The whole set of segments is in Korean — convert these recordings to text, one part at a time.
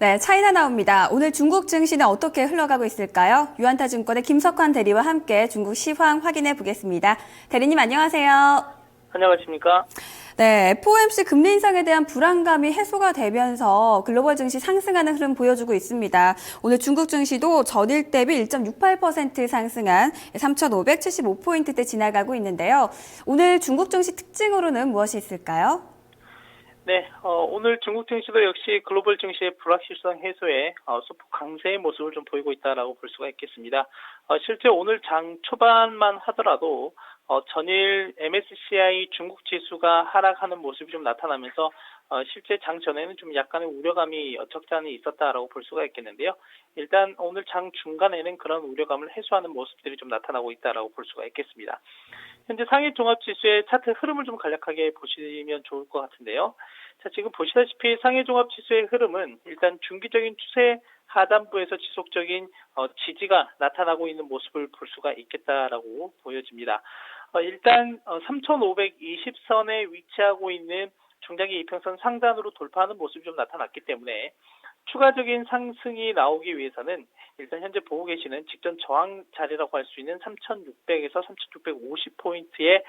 네, 차이나 나옵니다. 오늘 중국 증시는 어떻게 흘러가고 있을까요? 유한타증권의 김석환 대리와 함께 중국 시황 확인해 보겠습니다. 대리님 안녕하세요. 안녕하십니까? 네, FOMC 금리 인상에 대한 불안감이 해소가 되면서 글로벌 증시 상승하는 흐름 보여주고 있습니다. 오늘 중국 증시도 전일 대비 1.68% 상승한 3,575포인트대 지나가고 있는데요. 오늘 중국 증시 특징으로는 무엇이 있을까요? 네, 오늘 중국 증시도 역시 글로벌 증시의 불확실성 해소에 소폭 강세의 모습을 좀 보이고 있다라고 볼 수가 있겠습니다. 실제 오늘 장 초반만 하더라도 전일 MSCI 중국 지수가 하락하는 모습이 좀 나타나면서 실제 장 전에는 좀 약간의 우려감이 적지 않은 있었다라고 볼 수가 있겠는데요. 일단 오늘 장 중간에는 그런 우려감을 해소하는 모습들이 좀 나타나고 있다라고 볼 수가 있겠습니다. 현재 상해 종합지수의 차트 흐름을 좀 간략하게 보시면 좋을 것 같은데요. 자, 지금 보시다시피 상해 종합지수의 흐름은 일단 중기적인 추세 하단부에서 지속적인 지지가 나타나고 있는 모습을 볼 수가 있겠다라고 보여집니다. 일단 3,520선에 위치하고 있는 중장기 이평선 상단으로 돌파하는 모습이 좀 나타났기 때문에 추가적인 상승이 나오기 위해서는 일단 현재 보고 계시는 직전 저항 자리라고 할 수 있는 3,600에서 3,650포인트의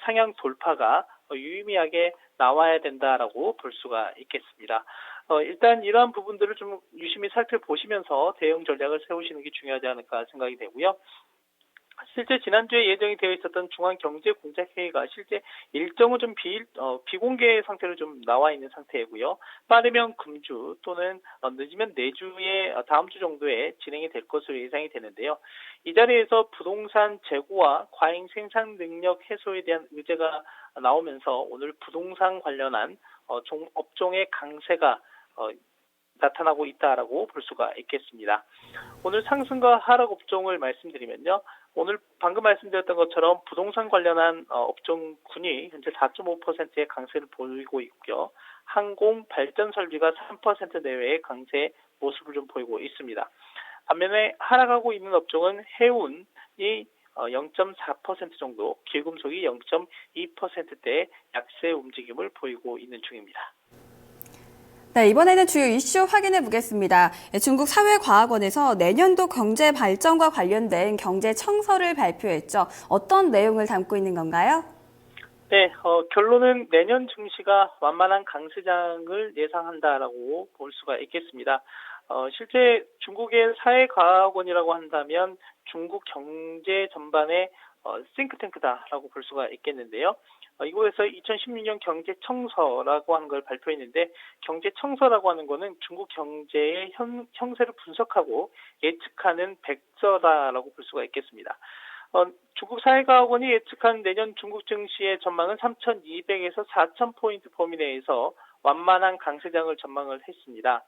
상향 돌파가 유의미하게 나와야 된다라고 볼 수가 있겠습니다. 일단 이러한 부분들을 좀 유심히 살펴보시면서 대응 전략을 세우시는 게 중요하지 않을까 생각이 되고요. 실제 지난주에 예정이 되어 있었던 중앙경제공작회의가 실제 일정은 좀 비공개 상태로 좀 나와 있는 상태이고요. 빠르면 금주 또는 늦으면 내주에 다음 주 정도에 진행이 될 것으로 예상이 되는데요. 이 자리에서 부동산 재고와 과잉 생산 능력 해소에 대한 의제가 나오면서 오늘 부동산 관련한 업종의 강세가 나타나고 있다라고 볼 수가 있겠습니다. 오늘 상승과 하락 업종을 말씀드리면요. 오늘 방금 말씀드렸던 것처럼 부동산 관련한 업종군이 현재 4.5%의 강세를 보이고 있고요. 항공, 발전 설비가 3% 내외의 강세 모습을 좀 보이고 있습니다. 반면에 하락하고 있는 업종은 해운이 0.4% 정도, 길금속이 0.2%대의 약세 움직임을 보이고 있는 중입니다. 네, 이번에는 주요 이슈 확인해 보겠습니다. 중국 사회과학원에서 내년도 경제 발전과 관련된 경제 청서를 발표했죠. 어떤 내용을 담고 있는 건가요? 네, 결론은 내년 증시가 완만한 강세장을 예상한다라고 볼 수가 있겠습니다. 실제 중국의 사회과학원이라고 한다면 중국 경제 전반의 싱크탱크다라고 볼 수가 있겠는데요. 이곳에서 2016년 경제청서라고 하는 걸 발표했는데 경제청서라고 하는 거는 중국 경제의 형세를 분석하고 예측하는 백서다라고 볼 수가 있겠습니다. 중국 사회과학원이 예측한 내년 중국 증시의 전망은 3,200에서 4,000포인트 범위 내에서 완만한 강세장을 전망을 했습니다.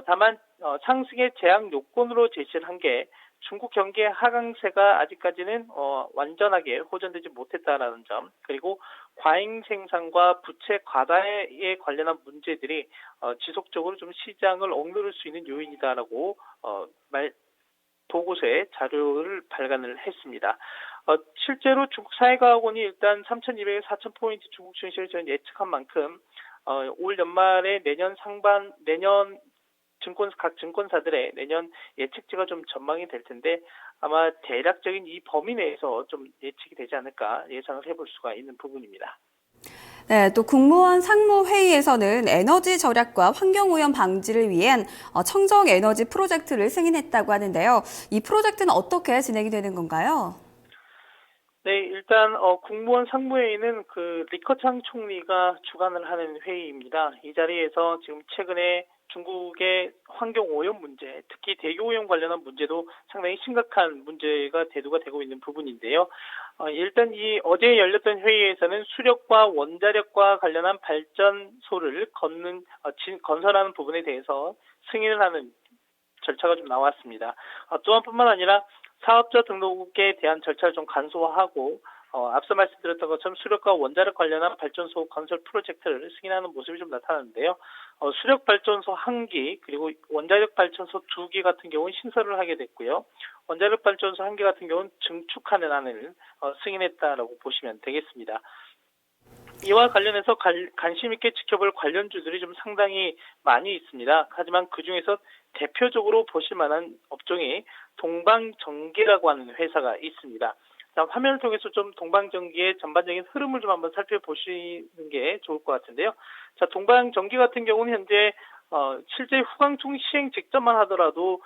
다만 상승의 제약 요건으로 제시를 한 게 중국 경기 하강세가 아직까지는 완전하게 호전되지 못했다라는 점, 그리고 과잉 생산과 부채 과다에 관련한 문제들이 지속적으로 좀 시장을 억누를 수 있는 요인이다라고 보고서에 자료를 발간을 했습니다. 실제로 중국 사회과학원이 일단 3,200에서 4,000포인트 중국 증시를 예측한 만큼 올 연말에 내년 각 증권사들의 내년 예측치가 좀 전망이 될 텐데 아마 대략적인 이 범위 내에서 좀 예측이 되지 않을까 예상을 해볼 수가 있는 부분입니다. 네, 또 국무원 상무회의에서는 에너지 절약과 환경오염 방지를 위한 청정 에너지 프로젝트를 승인했다고 하는데요. 이 프로젝트는 어떻게 진행이 되는 건가요? 네, 일단 국무원 상무회의는 리커창 총리가 주관을 하는 회의입니다. 이 자리에서 지금 최근에 중국의 환경오염 문제, 특히 대기오염 관련한 문제도 상당히 심각한 문제가 대두가 되고 있는 부분인데요. 일단 이 어제 열렸던 회의에서는 수력과 원자력과 관련한 발전소를 건설하는 부분에 대해서 승인을 하는 절차가 좀 나왔습니다. 또한 뿐만 아니라 사업자 등록에 대한 절차를 좀 간소화하고 앞서 말씀드렸던 것처럼 수력과 원자력 관련한 발전소 건설 프로젝트를 승인하는 모습이 좀 나타나는데요. 수력 발전소 1기 그리고 원자력 발전소 2기 같은 경우는 신설을 하게 됐고요. 원자력 발전소 1기 같은 경우는 증축하는 안을 승인했다라고 보시면 되겠습니다. 이와 관련해서 관심 있게 지켜볼 관련주들이 좀 상당히 많이 있습니다. 하지만 그중에서 대표적으로 보실 만한 업종이 동방전기라고 하는 회사가 있습니다. 자, 화면을 통해서 좀 동방전기의 전반적인 흐름을 좀 한번 살펴보시는 게 좋을 것 같은데요. 자, 동방전기 같은 경우는 현재 실제 후광통 시행 직전만 하더라도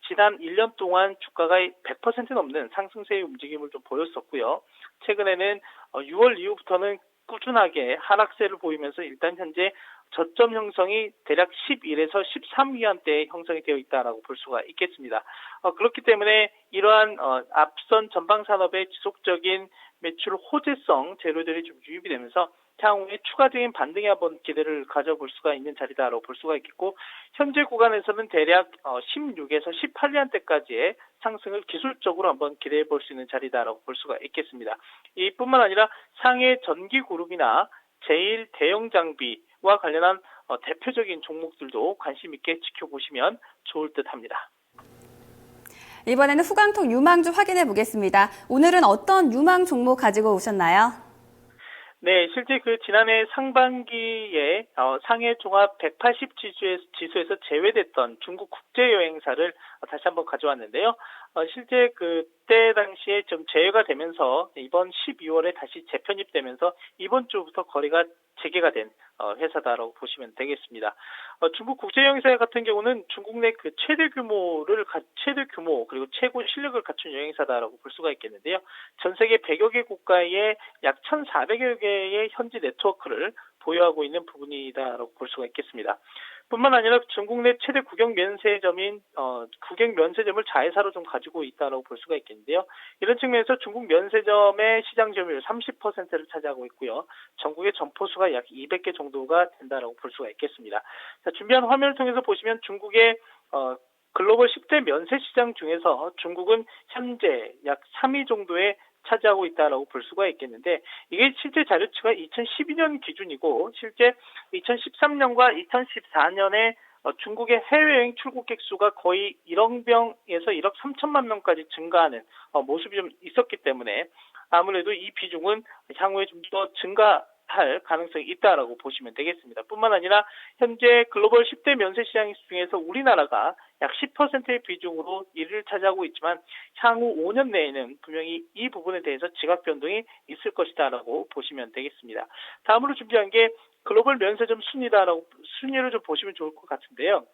지난 1년 동안 주가가 100% 넘는 상승세의 움직임을 좀 보였었고요. 최근에는 6월 이후부터는 꾸준하게 하락세를 보이면서 일단 현재 저점 형성이 대략 11에서 13위안대에 형성이 되어 있다라고 볼 수가 있겠습니다. 그렇기 때문에 이러한 앞선 전방 산업의 지속적인 매출 호재성 재료들이 좀 유입이 되면서 향후에 추가적인 반등에 한번 기대를 가져볼 수가 있는 자리다라고 볼 수가 있겠고, 현재 구간에서는 대략 16에서 18위안대까지의 상승을 기술적으로 한번 기대해 볼 수 있는 자리다라고 볼 수가 있겠습니다. 이뿐만 아니라 상해 전기그룹이나 제일 대형 장비와 관련한 대표적인 종목들도 관심 있게 지켜보시면 좋을 듯합니다. 이번에는 후광통 유망주 확인해 보겠습니다. 오늘은 어떤 유망 종목 가지고 오셨나요? 네, 실제 지난해 상반기에 상해 종합 180 지수에서 제외됐던 중국 국제여행사를 다시 한번 가져왔는데요. 실제 그때 당시에 좀 제외가 되면서 이번 12월에 다시 재편입되면서 이번 주부터 거래가 재개가 된 회사다라고 보시면 되겠습니다. 중국 국제여행사 같은 경우는 중국 내 최대 규모 그리고 최고 실력을 갖춘 여행사다라고 볼 수가 있겠는데요. 전 세계 100여 개 국가에 약 1,400여 개의 현지 네트워크를 보유하고 있는 부분이다라고 볼 수가 있겠습니다. 뿐만 아니라 중국 내 최대 국영 면세점인 국영 면세점을 자회사로 좀 가지고 있다라고 볼 수가 있겠는데요. 이런 측면에서 중국 면세점의 시장 점유율 30%를 차지하고 있고요. 전국의 점포수가 약 200개 정도가 된다라고 볼 수가 있겠습니다. 자, 준비한 화면을 통해서 보시면 중국의 글로벌 10대 면세 시장 중에서 중국은 현재 약 3위 정도의 차지하고 있다라고 볼 수가 있겠는데, 이게 실제 자료치가 2012년 기준이고 실제 2013년과 2014년에 중국의 해외여행 출국객 수가 거의 1억 명에서 1억 3천만 명까지 증가하는 모습이 좀 있었기 때문에 아무래도 이 비중은 향후에 좀 더 증가할 가능성이 있다라고 보시면 되겠습니다. 뿐만 아니라 현재 글로벌 10대 면세 시장 중에서 우리나라가 약 10%의 비중으로 1위를 차지하고 있지만 향후 5년 내에는 분명히 이 부분에 대해서 지각 변동이 있을 것이다라고 보시면 되겠습니다. 다음으로 준비한 게 글로벌 면세점 순위를 좀 보시면 좋을 것 같은데요.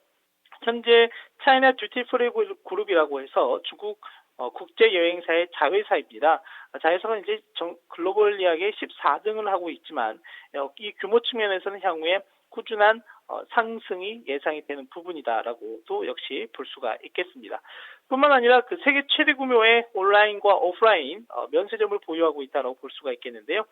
현재 차이나 듀티프리 그룹이라고 해서 중국 국제여행사의 자회사입니다. 자회사가 이제 글로벌리하게 14등을 하고 있지만 이 규모 측면에서는 향후에 꾸준한 상승이 예상이 되는 부분이다라고도 역시 볼 수가 있겠습니다. 뿐만 아니라 세계 최대 규모의 온라인과 오프라인 면세점을 보유하고 있다고 볼 수가 있겠는데요.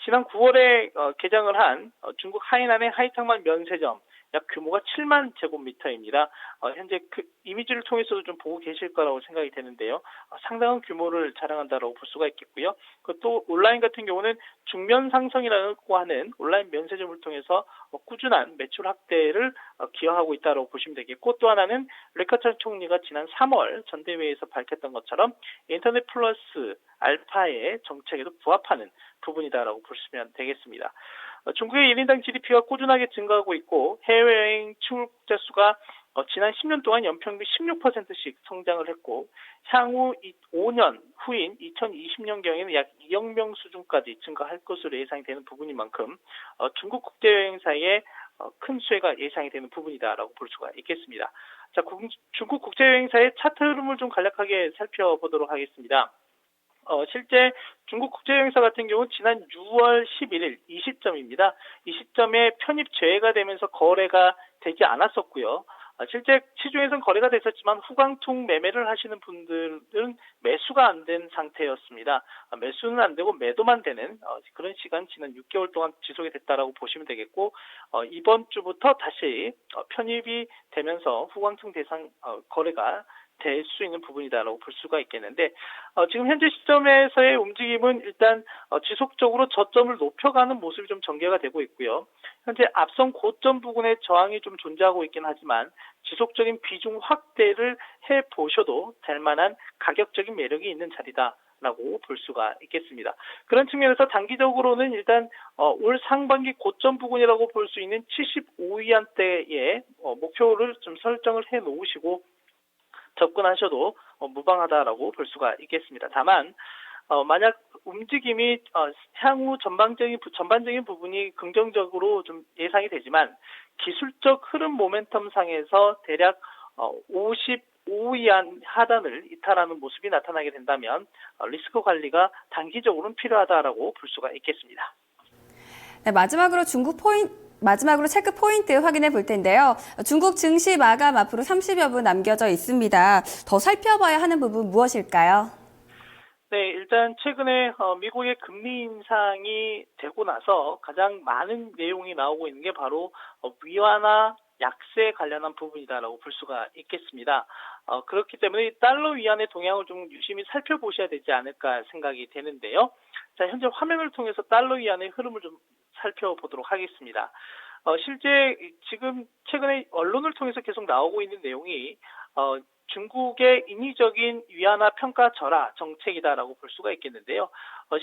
지난 9월에 개장을 한 중국 하이난의 하이탕만 면세점, 약 규모가 7만 제곱미터입니다. 현재 이미지를 통해서도 좀 보고 계실 거라고 생각이 되는데요. 상당한 규모를 자랑한다라고 볼 수가 있겠고요. 또 온라인 같은 경우는 중면 상성이라고 하는 온라인 면세점을 통해서 꾸준한 매출 확대를 기여하고 있다고 보시면 되겠고, 또 하나는 레카찬 총리가 지난 3월 전대회에서 밝혔던 것처럼 인터넷 플러스 알파의 정책에도 부합하는 부분이다라고 보시면 되겠습니다. 중국의 1인당 GDP가 꾸준하게 증가하고 있고 해외여행 출국자 수가 지난 10년 동안 연평균 16%씩 성장을 했고 향후 5년 후인 2020년경에는 약 2억 명 수준까지 증가할 것으로 예상이 되는 부분인 만큼 중국 국제여행사의 큰 수혜가 예상이 되는 부분이다라고 볼 수가 있겠습니다. 자, 중국 국제여행사의 차트 흐름을 좀 간략하게 살펴보도록 하겠습니다. 실제 중국 국제여행사 같은 경우 지난 6월 11일 이 시점입니다. 이 시점에 편입 제외가 되면서 거래가 되지 않았었고요. 실제 시중에서는 거래가 됐었지만 후광통 매매를 하시는 분들은 매수가 안 된 상태였습니다. 매수는 안 되고 매도만 되는 그런 시간 지난 6개월 동안 지속이 됐다라고 보시면 되겠고, 이번 주부터 다시 편입이 되면서 후광통 대상 거래가 될 수 있는 부분이다라고 볼 수가 있겠는데, 지금 현재 시점에서의 움직임은 일단 지속적으로 저점을 높여가는 모습이 좀 전개가 되고 있고요. 현재 앞선 고점 부근에 저항이 좀 존재하고 있긴 하지만 지속적인 비중 확대를 해보셔도 될 만한 가격적인 매력이 있는 자리다 라고 볼 수가 있겠습니다. 그런 측면에서 단기적으로는 일단 올 상반기 고점 부근이라고 볼 수 있는 75위안대의 목표를 좀 설정을 해 놓으시고 접근하셔도 무방하다라고 볼 수가 있겠습니다. 다만 만약 움직임이 향후 전반적인 부분이 긍정적으로 좀 예상이 되지만 기술적 흐름 모멘텀 상에서 대략 55위안 하단을 이탈하는 모습이 나타나게 된다면 리스크 관리가 단기적으로는 필요하다라고 볼 수가 있겠습니다. 네, 마지막으로 체크 포인트 확인해 볼 텐데요. 중국 증시 마감 앞으로 30여 분 남겨져 있습니다. 더 살펴봐야 하는 부분 무엇일까요? 네, 일단 최근에 미국의 금리 인상이 되고 나서 가장 많은 내용이 나오고 있는 게 바로 위안화 약세 관련한 부분이다라고 볼 수가 있겠습니다. 그렇기 때문에 달러 위안의 동향을 좀 유심히 살펴보셔야 되지 않을까 생각이 되는데요. 자, 현재 화면을 통해서 달러 위안의 흐름을 좀 살펴보도록 하겠습니다. 실제 지금 최근에 언론을 통해서 계속 나오고 있는 내용이 중국의 인위적인 위안화 평가 절하 정책이다라고 볼 수가 있겠는데요.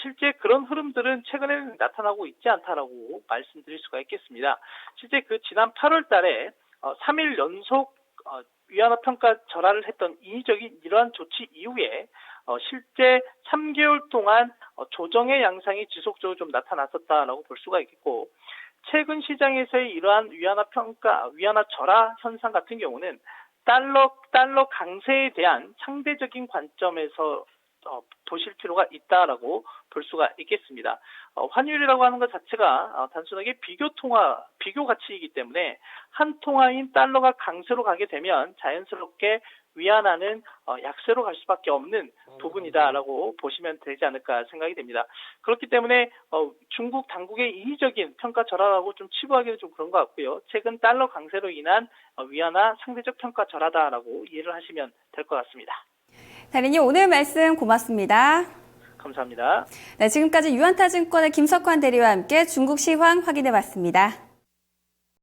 실제 그런 흐름들은 최근에는 나타나고 있지 않다라고 말씀드릴 수가 있겠습니다. 실제 그 지난 8월 달에 3일 연속 위안화 평가 절하를 했던 인위적인 이러한 조치 이후에 실제 3개월 동안 조정의 양상이 지속적으로 좀 나타났었다라고 볼 수가 있겠고, 최근 시장에서의 이러한 위안화 절하 현상 같은 경우는 달러 강세에 대한 상대적인 관점에서 보실 필요가 있다라고 볼 수가 있겠습니다. 환율이라고 하는 것 자체가 단순하게 비교 가치이기 때문에 한 통화인 달러가 강세로 가게 되면 자연스럽게 위안화는 약세로 갈 수밖에 없는 부분이다라고 보시면 되지 않을까 생각이 됩니다. 그렇기 때문에 중국 당국의 인위적인 평가 절하라고 좀 치부하기는 좀 그런 것 같고요. 최근 달러 강세로 인한 위안화 상대적 평가 절하다라고 이해를 하시면 될 것 같습니다. 대리님, 오늘 말씀 고맙습니다. 감사합니다. 네, 지금까지 유안타증권의 김석환 대리와 함께 중국 시황 확인해 봤습니다.